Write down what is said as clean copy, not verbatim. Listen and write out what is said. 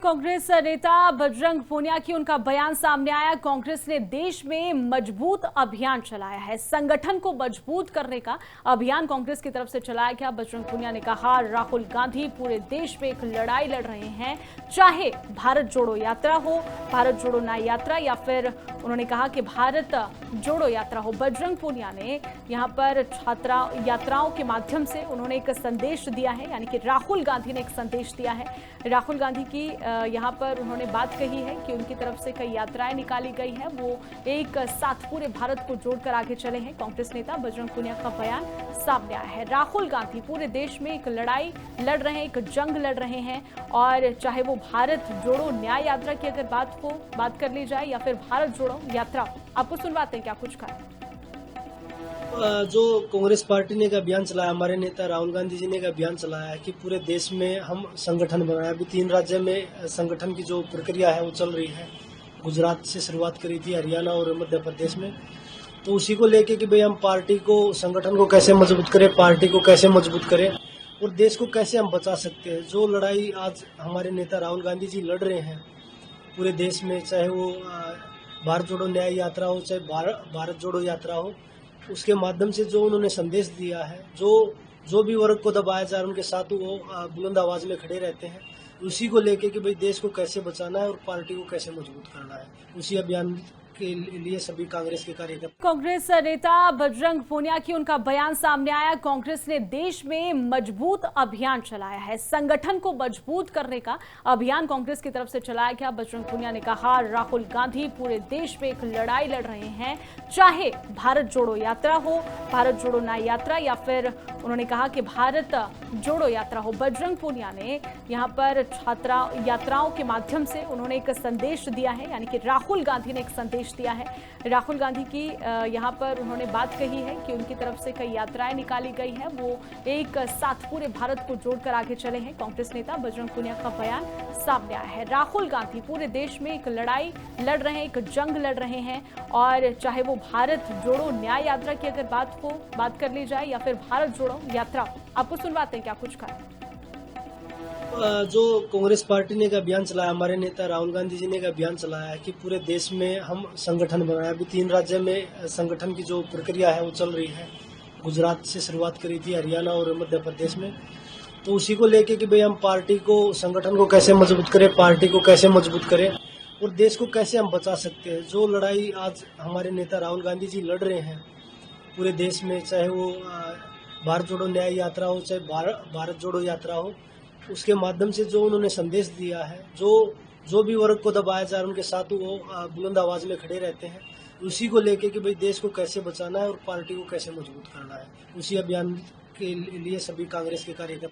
कांग्रेस नेता बजरंग पूनिया की उनका बयान सामने आया। कांग्रेस ने देश में मजबूत अभियान चलाया है। संगठन को मजबूत करने का अभियान कांग्रेस की तरफ से चलाया गया। बजरंग पूनिया ने कहा, राहुल गांधी पूरे देश में एक लड़ाई लड़ रहे हैं, चाहे भारत जोड़ो यात्रा हो, भारत जोड़ो न्याय यात्रा, या फिर उन्होंने कहा कि भारत जोड़ो यात्रा हो। बजरंग पूनिया ने यहाँ पर छात्रा यात्राओं के माध्यम से उन्होंने एक संदेश दिया है, यानी कि राहुल गांधी ने एक संदेश दिया है। राहुल गांधी की यहाँ पर उन्होंने बात कही है कि उनकी तरफ से कई यात्राएं निकाली गई है, वो एक साथ पूरे भारत को जोड़कर आगे चले हैं। कांग्रेस नेता बजरंग पूनिया का बयान सामने आया है। राहुल गांधी पूरे देश में एक लड़ाई लड़ रहे हैं, एक जंग लड़ रहे हैं, और चाहे वो भारत जोड़ो न्याय यात्रा की अगर बात कर ली जाए, या फिर भारत जोड़ो यात्रा। आपको सुनवाते हैं क्या कुछ कहा। जो कांग्रेस पार्टी ने एक अभियान चलाया, हमारे नेता राहुल गांधी जी ने एक अभियान चलाया है कि पूरे देश में हम संगठन बनाए। अभी 3 राज्य में संगठन की जो प्रक्रिया है वो चल रही है। गुजरात से शुरुआत करी थी, हरियाणा और मध्य प्रदेश में। तो उसी को लेके कि भाई हम पार्टी को, संगठन को कैसे मजबूत करें, पार्टी को कैसे मजबूत करें और देश को कैसे हम बचा सकते हैं। जो लड़ाई आज हमारे नेता राहुल गांधी जी लड़ रहे हैं पूरे देश में, चाहे वो भारत जोड़ो न्याय यात्रा हो, चाहे भारत जोड़ो यात्रा हो, उसके माध्यम से जो उन्होंने संदेश दिया है, जो भी वर्ग को दबाया जा रहा है उनके साथ वो बुलंद आवाज में खड़े रहते हैं। उसी को लेके कि भाई देश को कैसे बचाना है और पार्टी को कैसे मजबूत करना है, उसी अभियान के लिए सभी कांग्रेस के कार्यकर्ता। कांग्रेस नेता बजरंग पूनिया की उनका बयान सामने आया। कांग्रेस ने देश में मजबूत अभियान चलाया है। संगठन को मजबूत करने का अभियान कांग्रेस की तरफ से चलाया गया। बजरंग पूनिया ने कहा, राहुल गांधी पूरे देश में एक लड़ाई लड़ रहे हैं, चाहे भारत जोड़ो यात्रा हो, भारत जोड़ो न्याय यात्रा, या फिर उन्होंने कहा कि भारत जोड़ो यात्रा हो। बजरंग पूनिया ने यहाँ पर छात्रा यात्राओं के माध्यम से उन्होंने एक संदेश दिया है, यानी कि राहुल गांधी ने एक संदेश दिया है। राहुल गांधी की यहाँ पर उन्होंने बात कही है कि उनकी तरफ से कई यात्राएं निकाली गई है, वो एक साथ पूरे भारत को जोड़कर आगे चले हैं। कांग्रेस नेता बजरंग पूनिया का बयान सामने आया है। राहुल गांधी पूरे देश में एक लड़ाई लड़ रहे हैं, एक जंग लड़ रहे हैं, और चाहे वो भारत जोड़ो न्याय यात्रा की अगर बात कर ली जाए, या फिर भारत जोड़ो यात्रा। आपको सुनवाते हैं क्या कुछ कहा। जो कांग्रेस पार्टी ने एक अभियान चलाया, हमारे नेता राहुल गांधी जी ने एक अभियान चलाया है कि पूरे देश में हम संगठन बनाए। अभी 3 राज्य में संगठन की जो प्रक्रिया है वो चल रही है। गुजरात से शुरुआत करी थी, हरियाणा और मध्य प्रदेश में। तो उसी को लेके कि भाई हम पार्टी को, संगठन को कैसे मजबूत करें, पार्टी को कैसे मजबूत करें और देश को कैसे हम बचा सकते हैं। जो लड़ाई आज हमारे नेता राहुल गांधी जी लड़ रहे हैं पूरे देश में, चाहे वो भारत जोड़ो न्याय यात्रा हो, चाहे भारत जोड़ो यात्रा हो, उसके माध्यम से जो उन्होंने संदेश दिया है, जो भी वर्ग को दबाया जा रहा है उनके साथ वो बुलंद आवाज में खड़े रहते हैं। उसी को लेके कि भाई देश को कैसे बचाना है और पार्टी को कैसे मजबूत करना है, उसी अभियान के लिए सभी कांग्रेस के कार्यकर्ता।